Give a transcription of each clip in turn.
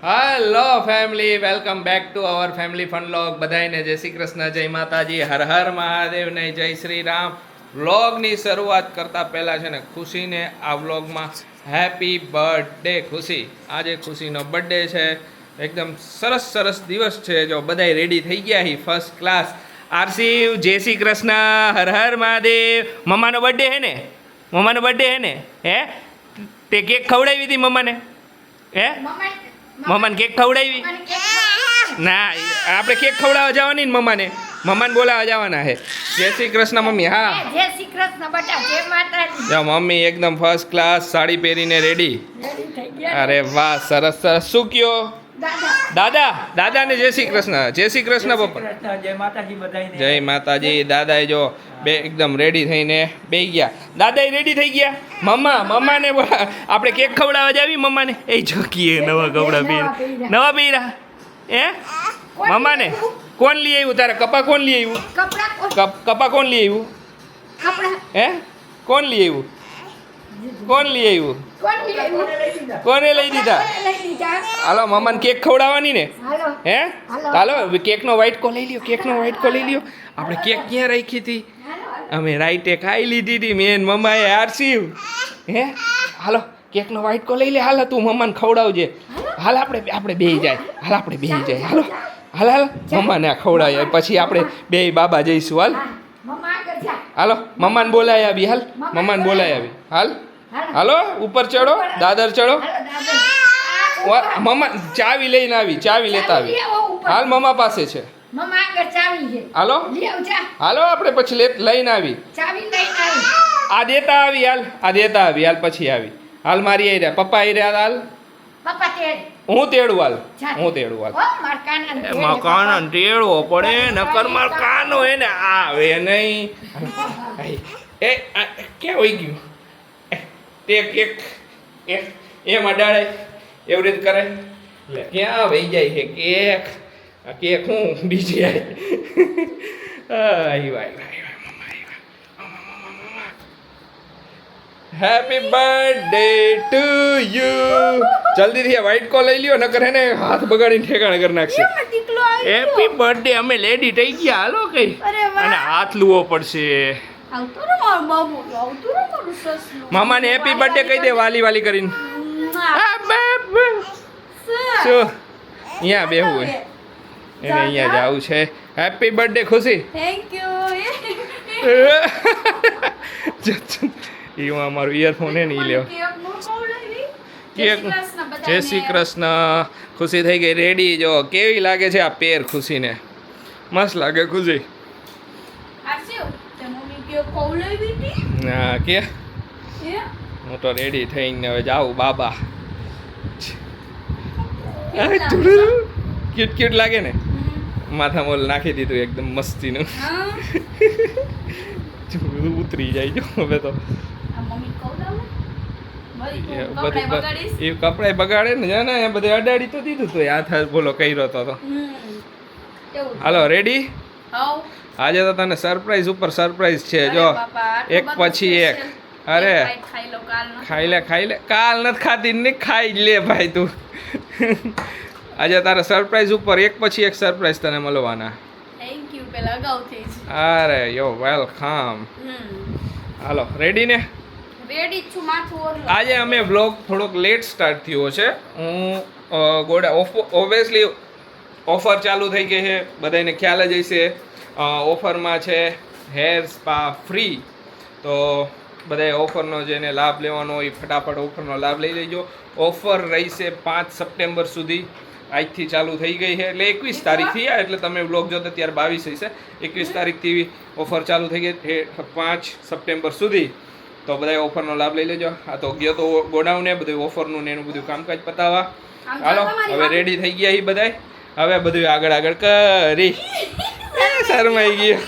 Hello family, welcome back to our family fun vlog. બધાને જય શ્રી કૃષ્ણ, જય માતાજી, હર હર મહાદેવ ને જય શ્રી રામ. વ્લોગની શરૂઆત કરતા પહેલાં છે ને ખુશીને આ વ્લોગમાં હેપી બર્થડે ખુશી. આજે ખુશીનો બર્થડે છે. એકદમ સરસ સરસ દિવસ છે. જો બધાય રેડી થઈ ગયા હી ફર્સ્ટ ક્લાસ. આરસીવ જય શ્રી કૃષ્ણ, હર હર મહાદેવ. મમ્માનો બર્થડે હે ને? મમ્માનો બર્થડે હે ને? હે તે કેક ખવડાવી હતી મમ્માને? હે મમ્માને કેક ખવડાવી? ના, આપણે કેક ખવડાવવા જવાની ને મમ્માને બોલાવવા જવાના છે. જય શ્રી કૃષ્ણ મમ્મી. હા જય શ્રી કૃષ્ણ બેટા, જય માતાજી. જો મમ્મી એકદમ ફર્સ્ટ ક્લાસ સાડી પહેરીને રેડી. અરે વાહ, સરસ સરસ. શું કયો દાદાને જય શ્રી કૃષ્ણ. જય શ્રી કૃષ્ણ પપ્પા. જય માતાજી બધાને. જય માતાજી. દાદાએ જો બે એકદમ રેડી થઈને બેસી ગયા. દાદાએ રેડી થઈ ગયા. મમ્માને આપણે કેક ખવડાવવા જાવી મમ્માને. એ જોકીએ નવા કપડા પહેર્યા. હે મમ્માને કોણ લઈ આવ્યું? તારે કપા કોણ લઈ આવ્યું? કપા કોણ લઈ આવ્યું? હે કોણ લઈ આવ્યું? કોને લઈ દીધા? હાલો મમ્માને કેક ખવડાવવાની ને? હે હાલો કેકનો વ્હાઈટ કો લઈ લ્યો. આપણે કેક ક્યાં રાખી હતી? અમે રાઈટે ખાઈ લીધી હતી મેન મમ્માએ. આરસીવ હે હાલો કેકનો વ્હાઈટ કો લઈ લે. હાલ તું મમ્માને ખવડાવજે. હાલ આપણે બેહી જાય. હાલ મમ્માને આ ખવડાવી પછી આપણે બે બાબા જઈશું. હાલો મમ્માને બોલાવી આવી. હાલો ઉપર ચડો, દાદર ચડો. મમ્મા ચાવી લઈને આવી, ચાવી લેતા આવી. હાલ મમ્મા પાસે છે. હાલો આપણે પછી લઈને આવી. આ દેતા આવી. હાલ પછી આવી. હાલ મારી આવી રહ્યા, પપ્પા આવી રહ્યા. હાલ હું તેડું. હાલ એમાં કાના તેડવો પડે, નકર માર કાનો એને આવે નહીં. એ ક્યાં હોઈ ગયું? તે કેક એમ અડાડે એવી રીતે કરે. ક્યાં વહી જાય છે કેક? હું DJ happy birthday to you. જલ્દીથી વ્હાઈટ કો લઈ લ્યો, નકર એને હાથ બગાડીને ઠેકાણે કરી નાખશે. Happy birthday. અમે લેડી થઈ ગયા. હાલો કઈ અને હાથ લુવો પડશે. મામાને હેપી બર્થડે કહી દે વાલી કરીને. શું અહીંયા બેહવું હોય એને અહીંયા જવું છે. હેપી બર્થડે ખુશી. એમાં અમારું ઇયરફોન હે ને ઈ લેવા. કેક જય શ્રી કૃષ્ણ. ખુશી થઈ ગઈ રેડી. જો કેવી લાગે છે આ પેર ખુશીને? મસ્ત લાગે ખુશી. ના કે હું તો રેડી થઈને હવે જાઉં બાબા. ક્યુટ લાગે ને? માથા મોલ નાખી દીધું એકદમ મસ્તીનું. ઉતરી જાય જો હવે તો. એ કપડા બગાડે ને જાને એ બધે અડાડી તો દીધું તો હાથ બોલો કર્યો તો. હાલો રેડી. આજે તો તને સરપ્રાઈઝ ઉપર સરપ્રાઈઝ છે. જો એક પછી એક. અરે ખાઈ લે. કાલ નથી ખાતી ને ખાઈ લે ભાઈ તું. આજે તારે સરપ્રાઈઝ ઉપર એક પછી એક સરપ્રાઈઝ તને મળવાના. અરે યો વેલકમ. હાલો રેડી ને? આજે અમે બ્લોગ થોડોક લેટ સ્ટાર્ટ થયો છે. હું ઓબ્વિયસલી ઓફર ચાલુ થઈ ગઈ છે, બધાને ખ્યાલ જ હશે. ઓફરમાં છે હેર સ્પા ફ્રી. તો બધાએ ઓફરનો જેને લાભ લેવાનો હોય ફટાફટ ઓફરનો લાભ લઈ લેજો. ઓફર રહેશે 5 સપ્ટેમ્બર સુધી. આજથી ચાલુ થઈ ગઈ છે એટલે 21 તારીખથી. એટલે તમે બ્લોગ જોતા ત્યારે 22 હશે. 21 તારીખથી ઓફર ચાલુ થઈ ગઈ 5 સપ્ટેમ્બર સુધી. તો બધાએ ઓફરનો લાભ લઈ લેજો. આ તો ગયો તો ગોડાઉને બધું ઓફરનું ને એનું બધું કામકાજ પતાવવા. હાલો હવે રેડી થઈ ગયા એ બધાય. હવે બધું આગળ કરી શરમાઈ ગયો.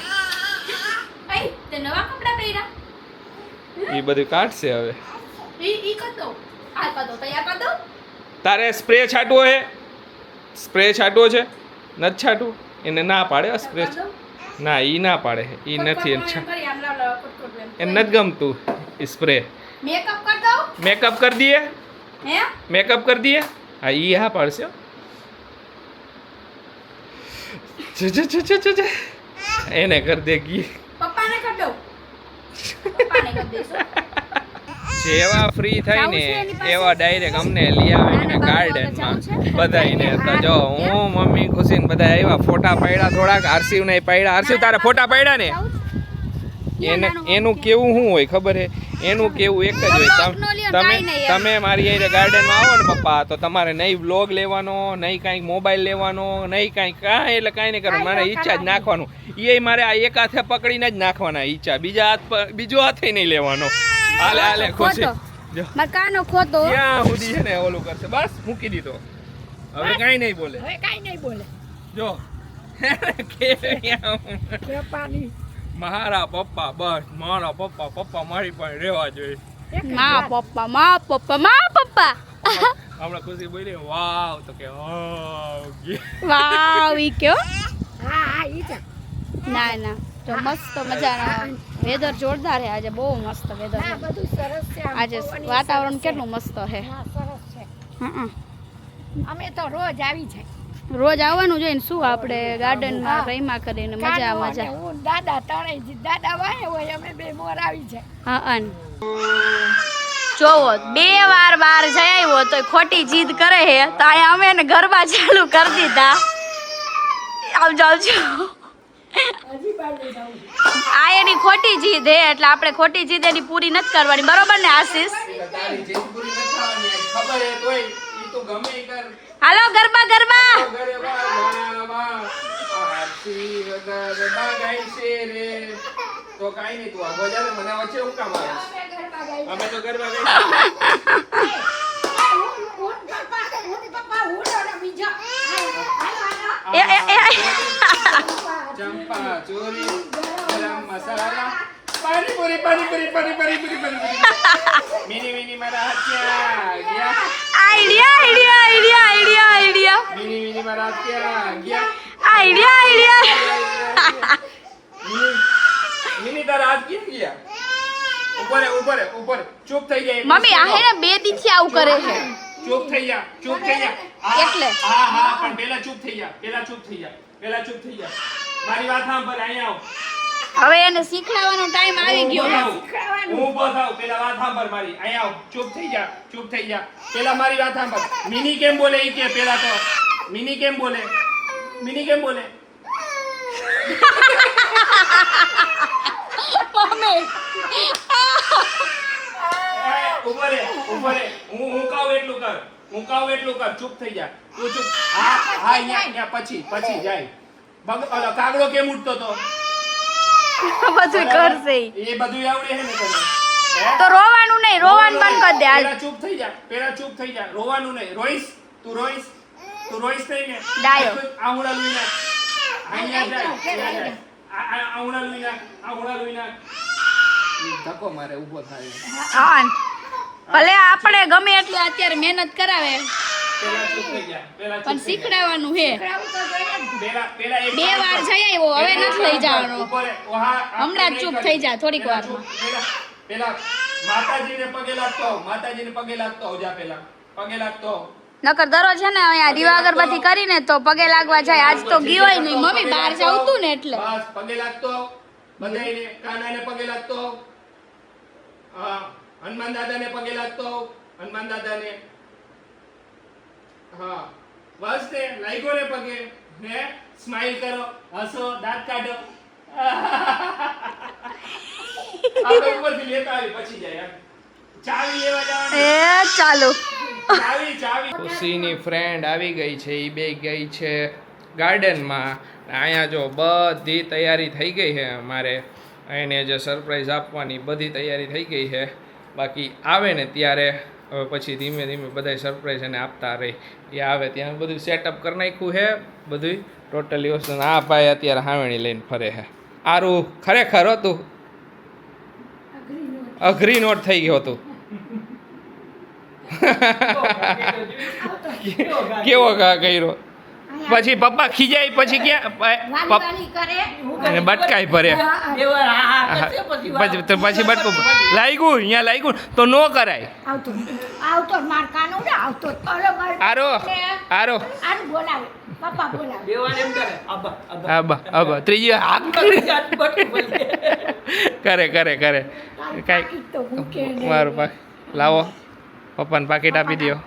એ બધું કાઢશે હવે. તારે સ્પ્રે છાંટવો છે? સ્પ્રે છાંટવો છે? નથી છાંટવું? એને ના પાડે સ્પ્રે. ના એ ના પાડે. એ નથી એને નથી ગમતું સ્પ્રે. મેકઅપ કરી દઈએ. હા એ હા પાડશે. એને કર દે ગી પપ્પાને કરી દઉં પપ્પાને કરી દઈશું જેવા ફ્રી થાય ને જાવું છે એની પાસે? એવા ડાયરેક્ટ અમને લઈ આવે આને ને બાપુ ગાર્ડનમાં આગળ જાવું છે? બધાયને તો જો હું મમ્મી ખુશી ને બધા આવ્યા ફોટા પાડ્યા થોડાક આરસીવ ને પાડ્યા આરસીવ તારે ફોટા પાડ્યા ને એનું કેવું શું હોય ખબર હે એનું કેવું એક જ હોય તમે મારી હારે ગાર્ડનમાં આવો ને પપ્પા તો તમારે નહીં વ્લોગ લેવાનો નહીં કાંઈક મોબાઈલ લેવાનો નહીં કાંઈ કાંઈ એટલે કાંઈ નહીં કરવાનું મારે ઈચ્છા જ નાખવાનું એ મારે આ એક હાથે પકડીને જ નાખવાના ઈચ્છા બીજા હાથ પર બીજો હાથે નહીં લેવાનો હાલે હાલે ખુશી જો મકાનો ખોતો ક્યાં સુધી છે ને ઓલું કરશે બસ મૂકી દીધો હવે કાંઈ નહીં બોલે હવે કાઈ નહીં બોલે જો પપ્પાની મારા પપ્પા બસ મારા પપ્પા મારી પાસે રહેવા જોઈએ માં પપ્પા હમણાં ખુશી બોલી વાવ તો કે વાવ ઈ કયો ના ના તો મસ્ત મજાના વેધર જોરદાર છે આજે બહુ મસ્ત વેધર છે બધું સરસ છે આમ આજે પવનની વાતાવરણ સરસ કેટલું મસ્ત છે છે. હા, સરસ છે હં. અમે તો રોજ આવી જાય રોજ આવવાનું જોઈને શું આપણે ગાર્ડનમાં રહીમાં કરીને મજા કાનો અને મજા હું દાદા ત્રણેય જી દાદા વાહે હોય અમે બે મોર આવી જાય હા અન જોવો 2 વાર બાર જઈ આવ્યો તો ખોટી જીદ કરે હે તો અહીંયા અમે એને ગરબા ચાલુ કરી દીધા આમ જાવ છો આ એની ખોટી જીદ હે એટલે આપણે ખોટી જીદ એની પૂરી નથી કરવાની બરોબર ને આશીષ તારી જીદ પૂરી નથી થવાની ખબર હે તોય ઈ તો ગમે ઈ કર હાલો ગરબા ગરબા તો કાઈ નહીં તું આગળ જા મને વચ્ચે હું કામ આવે અમે તો ગરબા ગાઈ ચંપા ચોરી ગરમ મસાલા પાણીપુરી મિની મારા હાથ્યા ગયા આઈડિયા મિની મારા હાથ્યા ગયા આઈડિયા મિની તારા હાથ કેમ ગયા ઉપર ચૂપ થઈ જાય મમ્મી આ હે ને 2 દીથી આવું કરે છે ચૂપ થઈ જા એટલે? હા પણ પેલા ચૂપ થઈ જા મારી વાત સાંભળ અહીંયા આવ હવે એને શીખડાવવાનો ટાઈમ આવી ગયો હું ઊભો થાવ પેલા વાત સાંભળ મારી અહીંયા આવ ચૂપ થઈ જા પેલા મારી વાત સાંભળ મિની કેમ બોલે ઈ કે પેલા તો મિની કેમ બોલે મમ્મી ઉભો રે હું કહું એટલું કર ચૂપ થઈ જા તું ચૂપ હા અહીંયા પછી જાય ઓલો કાગડો કેમ ઉડતો તો બધું કરશે ઈ. એ બધું આવડે છે ને તને હે? તો રોવાનું નહીં રોવાનું બંધ કરી દે હાલ પેલા ચૂપ થઈ જા રોવાનું નહીં તું રોઈસ નહીં ને ડાયો. આહુડા લુઈ નાખ અહીંયા જાય આહુડા લુઈ નાખ ધક્કો મારે ઊભો થાય હા ભલે આપણે ગમે એટલી અત્યારે મહેનત કરાવે પેલા ચૂપ થઈ જા પણ શીખડાવવાનું હે પેલા 2 વાર જઈ આવ્યો હવે નથી લઈ જવાનો હમણાં જ ચૂપ થઈ જા થોડીક વારમાં પેલા માતાજીને પગે લાગતો આવ જા પેલા પગે લાગતો આવ. નકર દરરોજ છે ને અહીંયા દીવા અગરબત્તી કરીને તો પગે લાગવા જાય આજ તો ગયો ય નહીં મમ્મી બહાર જાવતું ને એટલે બસ પગે લાગતો આવ. બધાયને કાનાને પગે લાગતો આવ. હા હનુમાન દાદાને પગે લાગતો આવ. હનુમાન દાદાને હા બસ ને લાગ્યો ને પગે હે સ્માઈલ કરો હસો દાંત કાઢો આપણે ઉપરથી લેતા આવી પછી જાય યાર ચાવી લેવા જવાની એ ચાલો ચાવી ખુશીની ફ્રેન્ડ આવી ગઈ છે એ બે ગઈ છે ગાર્ડનમાં અહીંયા જો બધી તૈયારી થઈ ગઈ છે અમારે એને જે સરપ્રાઈઝ આપવાની બધી તૈયારી થઈ ગઈ છે બાકી આવે ને ત્યારે હવે પછી ધીમે ધીમે બધા સરપ્રાઈઝ એને આપતા રહી એ આવે ત્યાં બધું સેટઅપ કરી નાખ્યું છે બધું ટોટલી વસ્તુ આ ભાઈ અત્યારે હાવેણી લઈને ફરે છે આરું ખરેખર હતું અઘરી નોટ થઈ ગયો હતું કેવો ઘા કર્યો પછી પપ્પા ખીજાય પછી ક્યાં વાલી કરે અને બટકાઈ ભરે પછી બટકું લાગ્યું અહીંયા લાગ્યું તો નો કરાય. આવતો માર કાનો ને આવતો બરોબર આરો આરું બોલાવે પપ્પા બોલાવે આબા ત્રીજી હાથ કરે કાંઈ પાકીટ તો મૂકે ને મારું લાવો પપ્પાને પાકીટ આપી દો.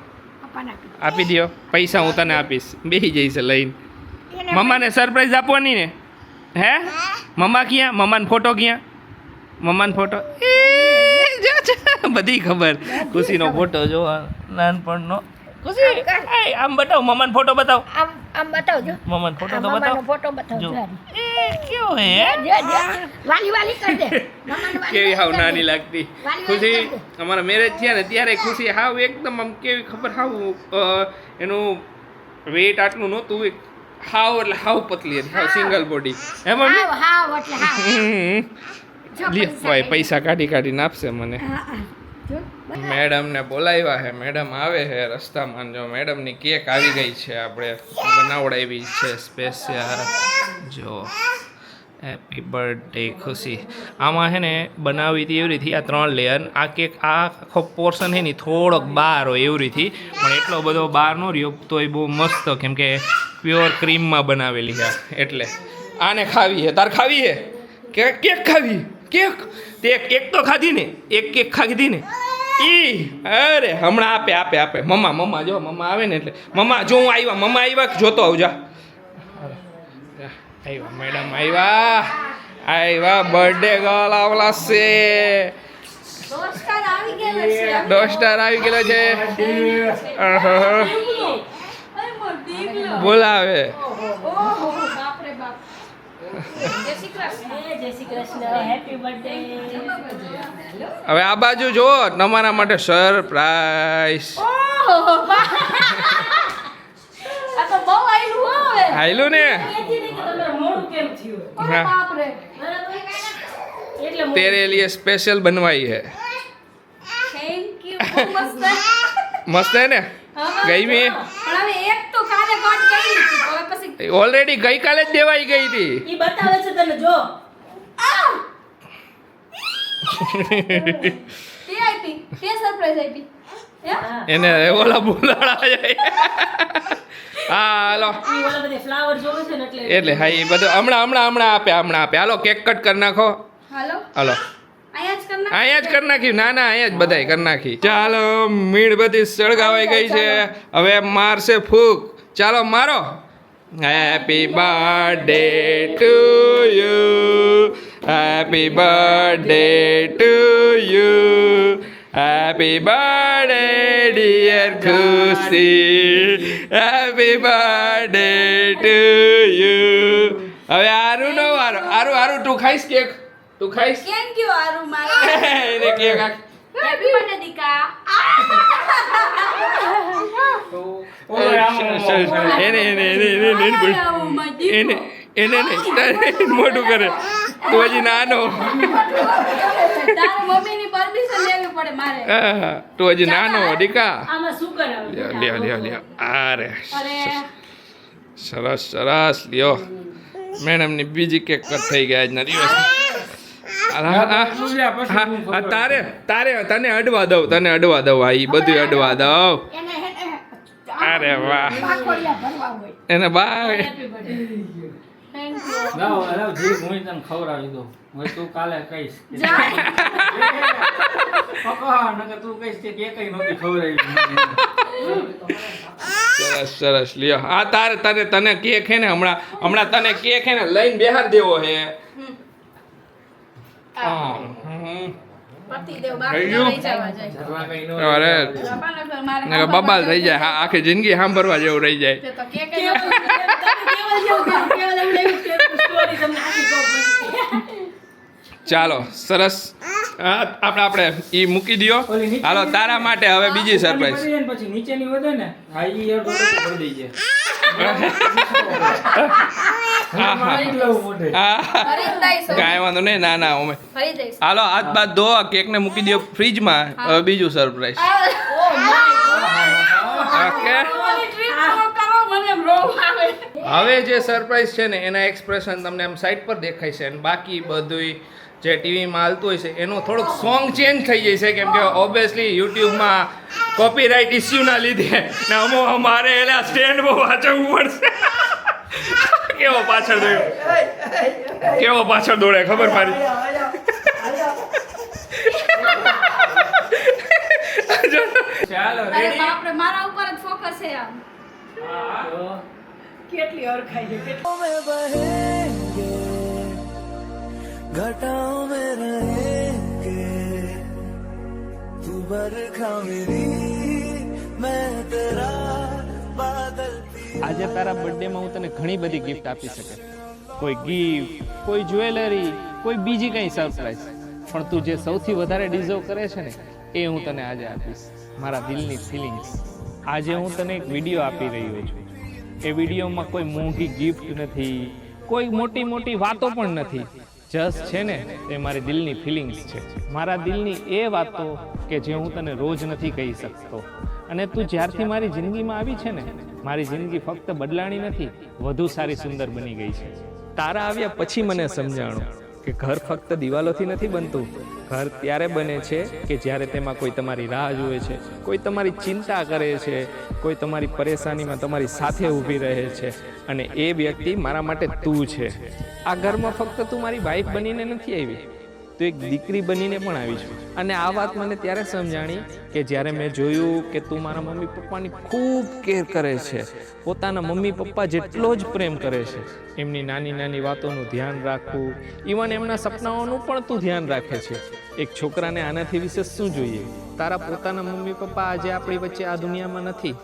પપ્પાના આપી દો પૈસા હું તને આપીશ બેસી જઈશ લઈને. મમ્માને સરપ્રાઈઝ આપવાની ને હે મમ્મા ક્યાં મમ્માનો ફોટો ક્યાં મમ્માનો ફોટો બધી ખબર ખુશીનો ફોટો જો નાનપણનો ખુશી આમ બતાવો મમ્માનો ફોટો બતાવો આમ બતાવજો મમ્માનો ફોટો તો મમ્માનો બતાવો ફોટો બતાવજો કેવો હે વાલી કરી દે કેવી હાવ નાની લાગતી વાલી ખુશી કરી દે. અમારા મેરેજ થયા ને ત્યારે ખુશી હાવ એકદમ આમ કેવી ખબર હાવ એનું વેઇટ આટલું નહોતું હાવ એટલે હાવ પતલી હતી હાવ સિંગલ બોડી એમાં હાવ એટલે હાવ લે ભાઈ પૈસા કાઢીને આપશે મને. મેડમને બોલાવ્યા હે મેડમ આવે છે રસ્તામાં જો મેડમની કેક આવી ગઈ છે આપણે બનાવડાવી છે સ્પેશિયલ જો હેપી બર્થડે ખુશી. આમાં છે ને બનાવી હતી એવી રીતે આ 3 લેયર આ કેક આ આખો પોર્શન છે ને થોડોક બહાર હોય એવી રીતે પણ એટલો બધો બહાર ન રહ્યો તો એ બહુ મસ્ત કેમ કે પ્યોર ક્રીમમાં બનાવેલી છે એટલે આને ખાવી છે તાર ખાવી છે કેક ખાવી કેક તે કેક તો ખાધી ને એક કેક ખાધી ને અરે હમણાં આપે મમ્મા જો મમ્મા આવે ને એટલે મમ્મા જો હું આવ્યા મમ્મા આવ્યા જોતો આવજા આવ્યા મેડમ આવ્યા બર્થડે ગર્લ આવલા છે ડોસ્ટર આવી ગયેલો છે બોલાવે હવે આ બાજુ જો તમારા માટે સરપ્રાઈઝ આયલું ને हाँ तेरे लिए स्पेशल बनवाई है मस्त है ने गई में ऑलरेडी गई काले देवाई गई थी એને ઓલા બોલાડા જાય હા હાલો એટલે હા એ બધું હમણાં આપે હાલો કેક કટ કરી નાખો હાલો અહીંયા જ કરી નાખી ના અહીંયા જ બધાય કરી નાખી ચાલો મીણબત્તી સળગાવાઈ ગઈ છે હવે મારશે ફૂક ચાલો મારો happy birthday to you happy birthday to you happy birthday dear Khushi happy birthday to you હવે આરું નો વારો આરું તું ખાઈશ કેક તું ખાઈશ થેન્ક યુ આરુ મારો એને કેક હેપી બર્થડે દીકા એને મોટું કરે તું હજી નાનો તારા મમ્મીની પરમિશન લેવી પડે મારે તું હજી નાનો ડીકા આમાં શું કરાવું લ્યો અરે અરે સરસ લ્યો મેડમની બીજી કેક કટ થઈ ગયા આજના દિવસ તારે તને અડવા દઉં હા ઈ બધું અડવા દઉં અરે વાહ એને બાય થેન્ક યુ તું કાલે કહીશ તું કહીશ કે કઈ નહોતી ખવડાવી સરસ લ્યો હા તને કેક હે ને હમણાં તને કેક હે ને લઈને બેહાર દેવો હે પતિદેવ બાકી લઈ જવા જાય અરે મારે બબાલ થઈ જાય હા આખી જિંદગી સાંભળવા જેવું રહી જાય તે તો કેક જ ચાલો સરસ આપણે ઈ મૂકી દો હાલો તારા માટે હવે બીજી સરપ્રાઈઝ પછી નીચેની વધે ને હા ઈ અડધો કરી દઈએ કાંઈ વાંધો નહીં ના અમે હાલો હાથ બાદ ધો કેકને મૂકી દો ફ્રીજમાં હવે બીજું સરપ્રાઈઝ ઓકે હવે જે સરપ્રાઈઝ છે ને એના એક્સપ્રેશન તમને આમ સાઈડ પર દેખાય છે અને બાકી બધુંય જે ટીવીમાં હાલતું હોય છે એનું થોડુંક સોંગ ચેન્જ થઈ જાય છે કેમ કે ઓબ્વિયસલી યુટ્યુબમાં કોપીરાઇટ ઇસ્યુના લીધે ને અમારે એના સ્ટેન્ડ બહુ વાંચવું પડશે. કેવો પાછળ દોડ્યો, કેવો પાછળ દોડે ખબર મારી. ચાલો અરે રેડી. બાપ રે, મારા ઉપર જ ફોકસ છે આમ. કેટલી ઓળખાય છે કેટલી घटाओं में रहेंगे तू बरखा मेरी मैं तेरा बादल આજે તારા બર્થડેમાં હું તને ઘણી બધી ગિફ્ટ આપી શકે, કોઈ ગિફ્ટ, કોઈ જ્વેલરી, કોઈ બીજી કંઈ સરપ્રાઈઝ, પણ તું જે સૌથી વધારે ડિઝર્વ કરે છે ને એ હું તને આજે આપીશ, મારા દિલની ફિલિંગ્સ. આજે હું તને એક વિડીયો આપી રહ્યો છું. એ વિડીયોમાં કોઈ મોંઘી ગિફ્ટ નથી, કોઈ મોટી મોટી વાતો પણ નથી. જસ્ટ છે ને એ મારી દિલની ફિલિંગ્સ છે, મારા દિલની એ વાતો કે જે હું તને રોજ નથી કહી શકતો. અને તું જ્યારથી મારી જિંદગીમાં આવી છે ને, મારી જિંદગી ફક્ત બદલાણી નથી, વધુ સારી સુંદર બની ગઈ છે. તારા આવ્યા પછી મને સમજાણું કે ઘર ફક્ત દિવાલોથી નથી બનતું. ઘર ત્યારે બને છે કે જ્યારે તેમાં કોઈ તમારી રાહ જુએ છે, કોઈ તમારી ચિંતા કરે છે, કોઈ તમારી પરેશાનીમાં તમારી સાથે ઊભી રહે છે. અને એ વ્યક્તિ મારા માટે તું છે. આ ઘરમાં ફક્ત તું મારી વાઈફ બનીને નથી આવી, તું એક દીકરી બનીને પણ આવી છું. અને આ વાત મને ત્યારે સમજાણી કે જ્યારે મેં જોયું કે તું મારા મમ્મી પપ્પાની ખૂબ કેર કરે છે, પોતાના મમ્મી પપ્પા જેટલો જ પ્રેમ કરે છે. એમની નાની નાની વાતોનું ધ્યાન રાખવું, ઇવન એમના સપનાઓનું પણ તું ધ્યાન રાખે છે. એક છોકરાને આનાથી વિશે શું જોઈએ? તારા પોતાના મમ્મી પપ્પા આજે આપણી વચ્ચે આ દુનિયામાં નથી,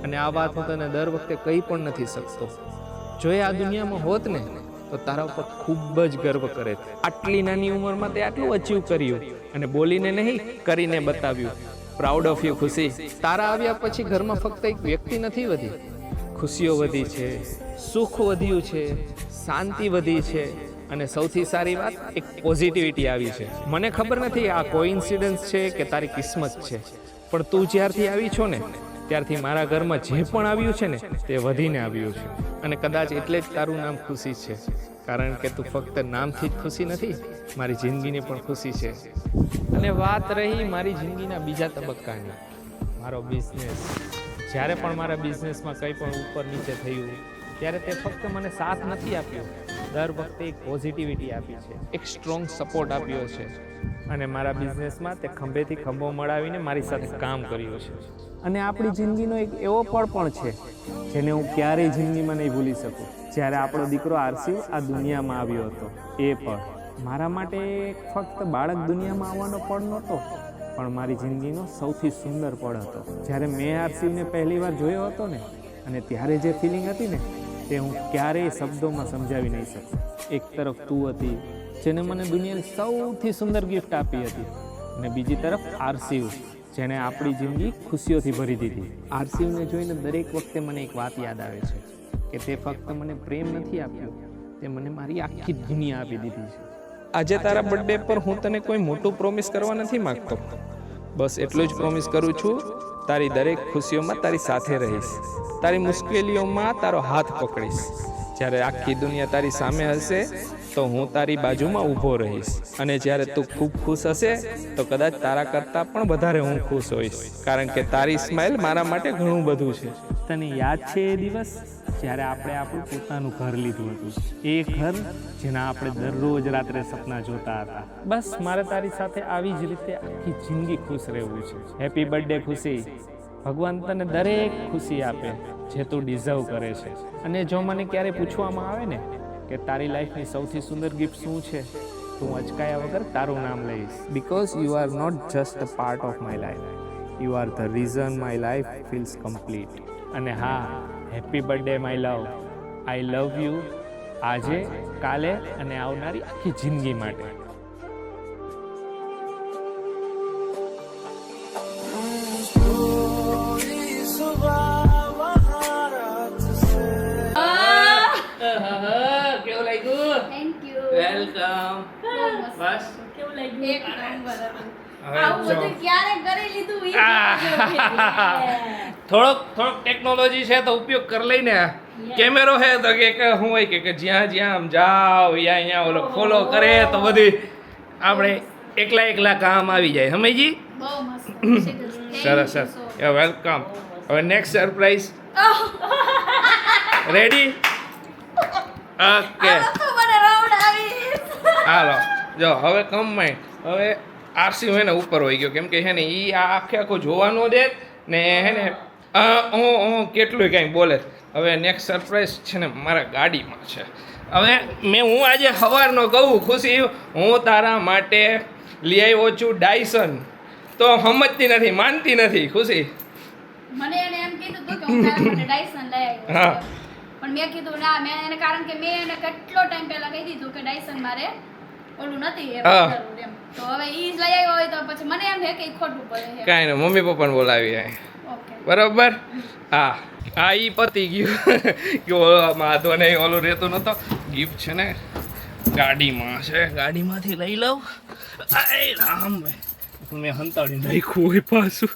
અને આ વાત હું તને દર વખતે કહી પણ નથી શકતો. જો એ આ દુનિયામાં હોત ને તો તારા ઉપર ખૂબ જ ગર્વ કરે. આટલી નાની ઉંમરમાં તે આટલું અચીવ કર્યું, અને બોલીને નહીં કરીને બતાવ્યું. પ્રાઉડ ઓફ યુ ખુશી. તારા આવ્યા પછી ઘરમાં ફક્ત એક વ્યક્તિ નથી વધી, ખુશીઓ વધી છે, સુખ વધ્યું છે, શાંતિ વધી છે, અને સૌથી સારી વાત એક પોઝિટિવિટી આવી છે. મને ખબર નથી આ કોઇન્સિડન્સ છે કે તારી કિસ્મત છે, પણ તું જ્યારથી આવી છો ને ત્યારથી મારા ઘરમાં જે પણ આવ્યું છે ને તે વધીને આવ્યું છે. અને કદાચ એટલે જ તારું નામ ખુશી છે, કારણ કે તું ફક્ત નામથી જ ખુશી નથી, મારી જિંદગીની પણ ખુશી છે. અને વાત રહી મારી જિંદગીના બીજા તબક્કાની, મારો બિઝનેસ. જ્યારે પણ મારા બિઝનેસમાં કંઈ પણ ઉપર નીચે થયું ત્યારે તે ફક્ત મને સાથ નથી આપ્યો, દર વખતે એક પોઝિટિવિટી આપી છે, એક સ્ટ્રોંગ સપોર્ટ આપ્યો છે. અને મારા બિઝનેસમાં તે ખંભેથી ખંભો મળાવીને મારી સાથે કામ કર્યું છે. અને આપણી જિંદગીનો એક એવો પળ પણ છે જેને હું ક્યારેય જિંદગીમાં નહીં ભૂલી શકું, જ્યારે આપણો દીકરો આરસી આ દુનિયામાં આવ્યો હતો. એ પળ મારા માટે ફક્ત બાળક દુનિયામાં આવવાનો પળ નહોતો, પણ મારી જિંદગીનો સૌથી સુંદર પળ હતો. જ્યારે મેં આરસીને પહેલી વાર જોયો હતો ને, અને ત્યારે જે ફિલિંગ હતી ને તે હું ક્યારેય શબ્દોમાં સમજાવી નહીં શકું. એક તરફ તું હતી જેને મને દુનિયાની સૌથી સુંદર ગિફ્ટ આપી હતી, અને બીજી તરફ આરસીવ જેણે આપણી જિંદગી ખુશીઓથી ભરી દીધી. આરસીવને જોઈને દરેક વખતે મને એક વાત યાદ આવે છે કે તે ફક્ત મને પ્રેમ નથી આપ્યો, તે મને મારી આખી દુનિયા આપી દીધી છે. આજે તારા બર્થડે પર હું તને કોઈ મોટું પ્રોમિસ કરવા નથી માંગતો, બસ એટલું જ પ્રોમિસ કરું છું, તારી દરેક ખુશીઓમાં તારી સાથે રહીશ, તારી મુશ્કેલીઓમાં તારો હાથ પકડીશ. જ્યારે આખી દુનિયા તારી સામે હશે તો હું તારી બાજુમાં ઊભો રહીશ, અને જ્યારે તું ખૂબ ખુશ હશે તો કદાચ તારા કરતાં પણ વધારે હું ખુશ હોઈશ, કારણ કે તારી સ્માઇલ મારા માટે ઘણું બધું છે. તને યાદ છે એ દિવસ જ્યારે આપણે આપણું પોતાનું ઘર લીધું હતું, એ ઘર જેના આપણે દરરોજ રાત્રે સપના જોતા હતા? બસ મારે તારી સાથે આવી જ રીતે આખી જિંદગી ખુશ રહેવું છે. હેપી બર્થડે ખુશી. ભગવાન તને દરેક ખુશી આપે જે તું ડિઝર્વ કરે છે. અને જો મને ક્યારે પૂછવામાં આવે ને કે તારી લાઈફની સૌથી સુંદર ગિફ્ટ શું છે, તો હું અચકાયા વગર તારું નામ લઈશ. Because you are not just a part of my life, you are the reason my life feels complete. અને હા, happy birthday my love. I love you આજે, કાલે અને આવનારી આખી જિંદગી માટે. કેવું લાગ્યું? Thank you. વેલકમ. બસ કેવું લાગ્યું? એક નંબર હતું. હવે આવું જો. બધું ક્યારે કરી લીધું ઈ થોડોક ટેકનોલોજી છે તો ઉપયોગ કરી લઈને કેમેરો છે તો કે શું હોય કે જ્યાં આમ જાઓ અહીંયા ઓલો ફોલો કરે તો બધી આપણે એકલા કામ આવી જાય સમજી બહુ મસ્ત સરસ સરસ વેલકમ હવે નેક્સ્ટ સરપ્રાઈઝ રેડી ઓકે હાલો જો હવે કમ્બાઈન હવે આરસી હોય ને ઉપર હોઈ ગયો કેમ કે છે ને એ આખો જોવાનો દે ને હે ને કેટલું કાંઈ બોલે હવે નેક્સ્ટ સરપ્રાઈઝ છે ને મારા ગાડીમાં છે હવે હું આજે સવારનો કહું ખુશી હું તારા માટે લઈ આવ્યો છું ડાયસન તો સમજતી નથી માનતી નથી ખુશી મને એને એમ કીધું હતું કે હું તારા માટે ડાયસન લઈ આવ્યો હા. છું. પણ મેં કીધું ના મેં એને કારણ કે મેં એને કેટલો ટાઈમ પહેલા કહી દીધું કે ડાયસન મારે ઓલું નથી એમ હા. કરવું એમ. તો હવે ઈ જ લઈ આવ્યો હોય તો પછી મને એમ છે કે ઈ ખોટું પડે છે. કાંઈ નહીં મમ્મી પપ્પાને બોલાવી આય ઓકે બરાબર હા ઈ પતી ગયું કે માધો નહીં ઓલું રહેતો નહોતો ગિફ્ટ છે ને ગાડીમાં છે ગાડીમાંથી લઈ લઉં આય રામ મેં હંતાડીને રાખ્યું હોય પાછું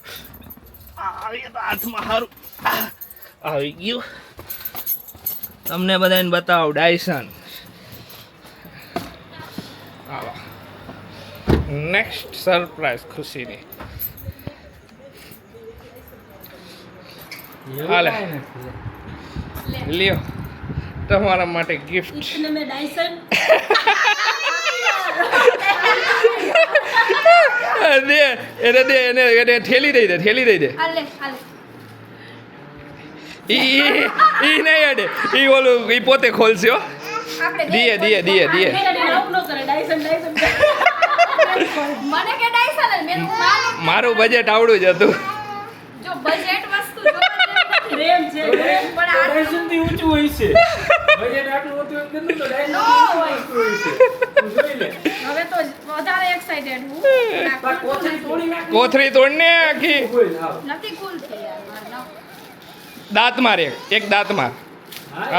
આવી તો હાથમાં સારું આવી ગયું તમને બધાને બતાવો ડાયસન હાલો નેક્સ્ટ સરપ્રાઈઝ ખુશીની હાલે લ્યો તમારા માટે ગિફ્ટ દે એને ઠેલી દઈ દે હાલે હાલે ઈ નહીં અડે ઈ ઓલું ઈ પોતે ખોલશે હો આપણે દીએ મને કે ડાયસન જ મેં તો માનું મારું બજેટ આવડું જ હતું જો બજેટ વસ્તુ પ્રેમ છે પણ આ ડાયસનથી ઊંચું હોય છે બજેટ આટલું હતું એમ કીધું તો ડાયસન નો હોય. તું જોઈ લે હવે તો વધારે એક્સાઇટેડ હું પણ કોથળી તોડી નાખ કોથળી તોડને આખી બોલ આવ નથી કુલ થઈ યાર માર દાંત મારે એક દાંત માર હા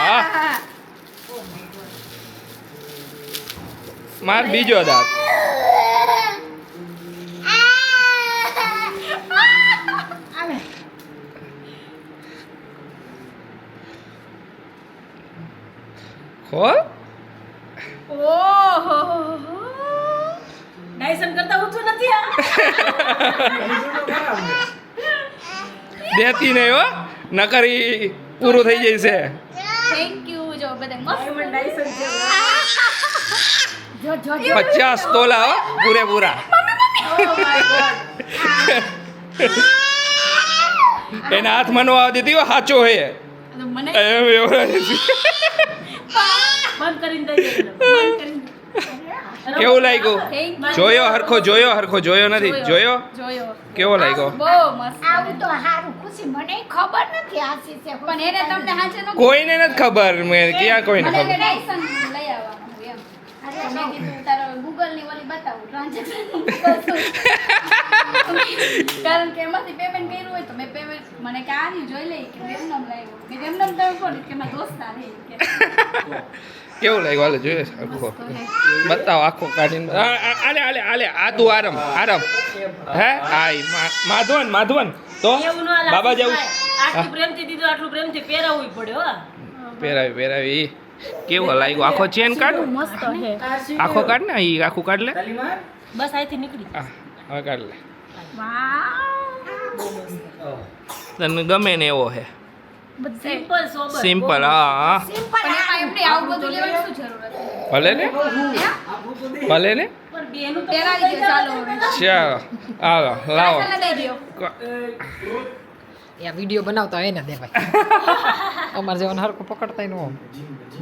હા હા માર બીજો દાંત આવે ખોલ ઓહો ડાયસન કરતા ઊંચું નથી આ દેતી નહીં હો નકર ઈ પૂરું થઈ જશે થેન્ક યુ જો બધા મસ્ત ડાયસન છે જો જો 50 તોલા હો પૂરેપૂરા ઓ માય ગોડ એના હાથમાં નો આવતી હતી સાચો હે મને એમ એવો બંધ કરીને દઈ દે કેવું લાગ્યું થેન્ક યુ જોયો હરખો જોયો નથી જોયો જોયો કેવો લાગ્યો બહુ મસ્ત આવું તો હારું ખુશી મને ખબર નથી આ છે પણ એને તમને હાચે નો કોઈને નથી ખબર મેં ક્યાં કોઈને મને કે ખબર ડાયસન લઈ આવવાનું એમ અરે મેં કીધું તારો ગૂગલ ની ઓલી બતાવું ટ્રાન્ઝેક્શન કારણ કે એમાંથી પેમેન્ટ કર્યું હોય તો મેં પેમેન્ટ મને કે આ નહીં જોઈ લઈ કે એમ નામ લાગ્યું કે એમ નામ તમે કોણ કે મારા દોસ્તાર હે કે કેવું લાગ્યું હાલે જોઈએ આખો બતાવો આખો કાઢીને આલે આ તું આરામ હે આય માધવન તો એવું નો બાબા જેવું આટલું પ્રેમથી દીધું આટલું પ્રેમથી પહેરાવવું પડે હો પહેરાવી કેવો લાગ્યો આખો ચેન કાઢ મસ્ત હે આખો કાઢ ને ઈ આખું કાઢ લે તાલી માર બસ અહીંથી નીકળી હા હવે કાઢ લે વાવ તને ગમે ને એવો હે સિમ્પલ સોબર સિમ્પલ હા પણ એમાં એમને આવું બધું લેવાની શું જરૂર હતી ભલે ને પણ બેનું તો પહેરાવી દો ચાલો હવે ચાલો હાલો લાવો ચાલો લઈ દો એ વિડીયો બનાવતા હોય ને દે ભાઈ અમારે જેવાને હરખું પકડતા ન હોય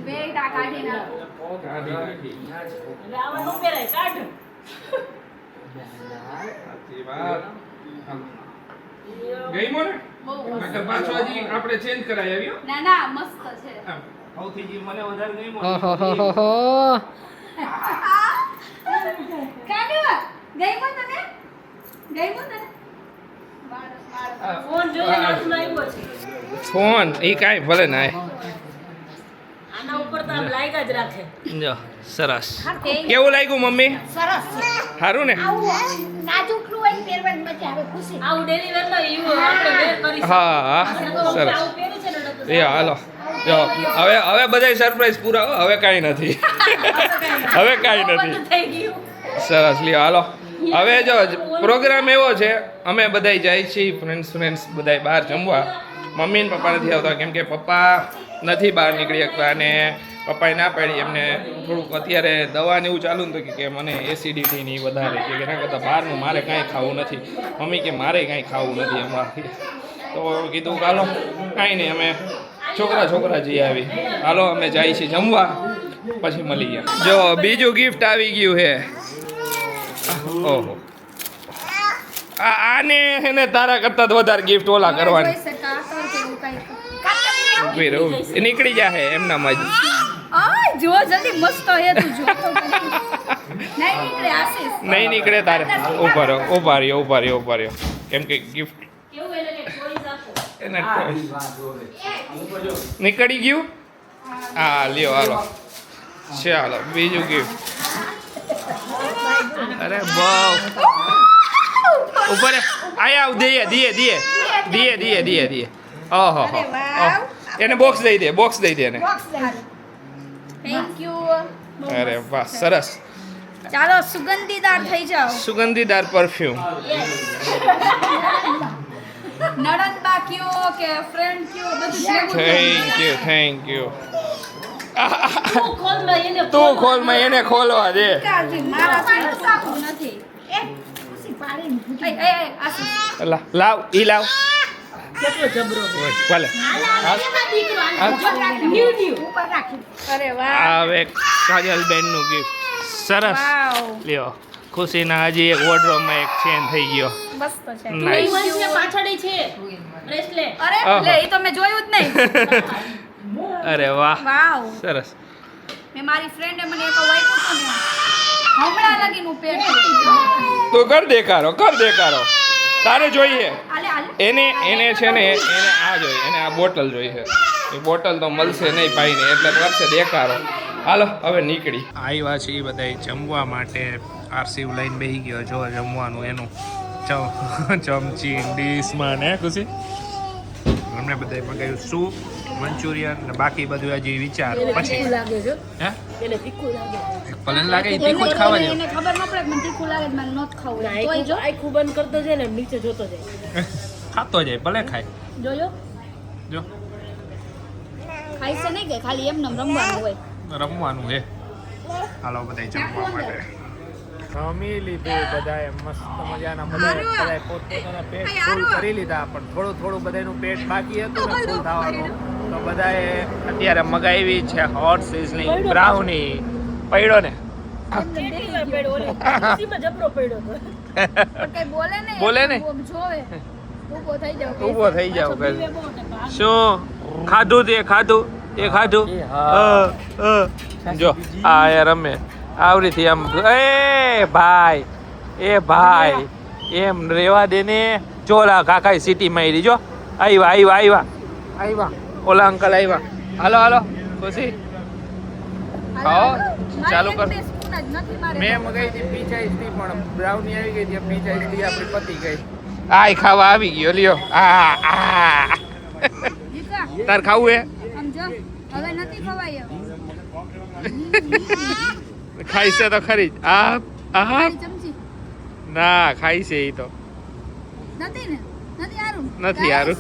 બેટા કાઢી નાખો હવે આવા નો પહેરાય કાઢ ગઈ મોને બહુ મસ્ત પાછો હજી આપણે ચેન્જ કરાવી આવ્યો ના ના મસ્ત છે સૌથી જે મને વધારે ગઈ ઓહો કાઢ્યો ગઈ મો તને ફોન જોઈને હાથમાં આવ્યો છે ફોન એ કાંઈ ભલે ના આના ઉપર જો સરસ કેવું લાગ્યું મમ્મી સરસ સારું ને નાજુકલું હોય ને પહેરવાની મજા આવે ખુશી હા સરસ એ હાલો જો હવે બધાય સરપ્રાઈઝ પૂરા હો, હવે કાંઈ નથી હવે કાંઈ નથી સરસ લ્યો હાલો હવે જો પ્રોગ્રામ એવો છે અમે બધાય જાય છીએ ફ્રેન્ડ્સ બધાય બહાર જમવા મમ્મી ને પપ્પા નથી આવતા કેમ કે પપ્પા નથી બહાર નીકળી શકતા અને પપ્પાએ ના પાડી એમને થોડુંક અત્યારે દવા ને એવું ચાલુ નતું કે મને એસિડિટી ની વધારે કે એના કરતાં બહારનું મારે કાંઈ ખાવું નથી મમ્મી કે મારે કાંઈ ખાવું નથી એમાંથી તો કીધું હાલો કાંઈ નહીં અમે છોકરા જઈ આવી હાલો અમે જાય છીએ જમવા પછી મળી ગયા જો બીજું ગિફ્ટ આવી ગયું છે ઓહો આને એને તારા કરતાં તો વધારે ગિફ્ટ ઓલા કરવાની ઉભી રહો એ નીકળી જાહે એમનામાં જ જો જલ્દી મસ્ત હે તું જો નહીં નીકળે આશીષ નહીં નીકળે તારે ઉભા રહ્યો કેમ કે ગિફ્ટ એને નીકળી ગયું હા લ્યો હાલો ચાલો બીજું ગિફ્ટ અરે બહુ ઉપર આયા દીએ ઓહો એને બોક્સ દઈ દે એને થેન્ક યુ અરે વાહ સરસ ચાલો સુગંધીદાર થઈ જાઓ સુગંધીદાર પરફ્યુમ નણંદબા કયો કે ફ્રેન્ડ કયો બધું થેન્ક યુ તું ખોલ માં એને ખોલવા દે મારા સારું નથી એ ખુશી પાડીને એ આશીષ લાવ ભલે ઉપર રાખી અરે વાહ આવે કાજલ બેન નું ગિફ્ટ સરસ લ્યો ખુશીના હજી એક વોર્ડરોબમાં એક ચેન થઈ ગયો મસ્ત છે નાઈસ અરે લે એ તો મેં જોયું જ નહીં અરે વાહ વાવ સરસ મેં મારી ફ્રેન્ડે મને એક વાઈપું છે ને હમણાં લગીનું પેટ તો કર દેખાડો તારે જોઈએ આલે એને છે ને એને આ જોઈએ એને આ બોટલ જોઈએ એ બોટલ તો મળશે નહીં ભાઈને એટલે કરશે દેખાડો હાલો હવે નીકળી આવ્યા છે એ બધા જમવા માટે આરસી લઈને બેસી ગયો જો જમવાનું એનું ચમચી ડીશમાં ને ખુશી અમને બધાએ મગાવ્યું સૂપ મંચુરિયન ને બાકી બધું હજી વિચાર પછી હે ભલે લાગે એ તીખું જ ખાવા જેવું એને ખબર ન પડે મને તીખું લાગે મને નોટ ખાવું તોય જો આખું બંધ કરતો છે ને નીચે જોતો જાય ખાતો જાય ભલે ખાય જોજો જો ખાઈ છે નહીં કે ખાલી એમને રમવાનું હોય રમવાનું હે હાલો બધા જમવા માટે જમી લીધું બધાએ મસ્ત મજાના બધાએ પોતપોતાના પેટ ફૂલ કરી લીધા પણ થોડું બધાનું પેટ બાકી હતું ને ફૂલ થવાનું તો બધાએ અત્યારે મગાવી છે હોટ સિઝલિંગ બ્રાઉની પડ્યો ને જબરો પડ્યો હતો પણ કઈ બોલે ને જોવે ઊભો થઈ જાવ શું ખાધું જો આ યાર રમે આવરીથી આમ એ ભાઈ એમ રેવા દે ને ચોલા કાકા સિટી મારી જો આવ્યા ઓલા અંકલ આવ્યા હાલો ખુશી ખાઓ ચાલુ કર મેં મગાઈ હતી પીચ આઈસની પણ બ્રાઉની આવી ગઈ હતી પીચ આઈસની આપણી પતી ગઈ આય ખાવા આવી ગયો લ્યો તાર ખાવું હે હવે નથી ખવાય ખાઈ છે તો ખરી જ આ ચમચી ના ખાઈ છે એ તો નથી હારું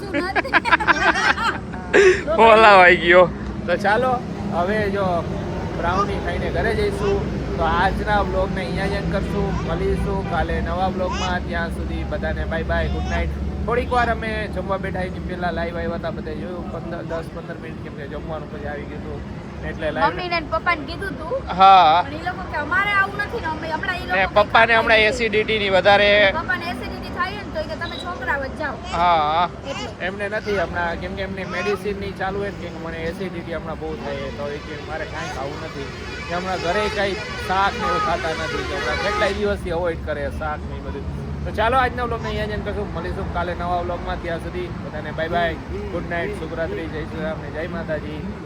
બોલાવાઈ ગયો તો ચાલો હવે જો બ્રાઉની ખાઈને ઘરે જઈશું તો આજના બ્લોગને અહીંયા જ એન્ડ કરશું મળીશું કાલે નવા બ્લોગમાં ત્યાં સુધી બધાને બાય ગુડ નાઇટ થોડીક વાર અમે જમવા બેઠા એની પહેલા લાઈવ આવ્યા હતા બધા જોયું 10-15 મિનિટ કેમ કે જમવાનું પછી આવી ગયું હતું એટલે મમ્મી ને પપ્પાને કીધું તું હા પણ ઈ લોકો કે અમારે આવું નથી ને અમે હમણાં ઈ ને લોકો પપ્પાને હમણાં એસિડિટી ની વધારે પપ્પાને એસિડિટી થાય ને તો ઈ કે તમે છોકરા વચ જાઓ હા એટલે એમને નથી હમણાં કેમ કે એમની મેડિસિન ની ચાલુ હોય કે મને એસિડિટી હમણાં બહુ થાય તો એ કે મારે કાંઈ ખાવું નથી કે હમણાં ઘરે કાંઈ શાક ને એવું ખાતા નથી કે હમણાં કેટલાય દિવસથી અવોઇડ કરે શાક ને એ બધું તો ચાલો આજના વ્લોગને અહીંયા જઈને કશું મળીશું કાલે નવા વ્લોગમાં ત્યાં સુધી બધાને બાય ગુડ નાઇટ શુભરાત્રી જય શ્રી રામ ને જય માતાજી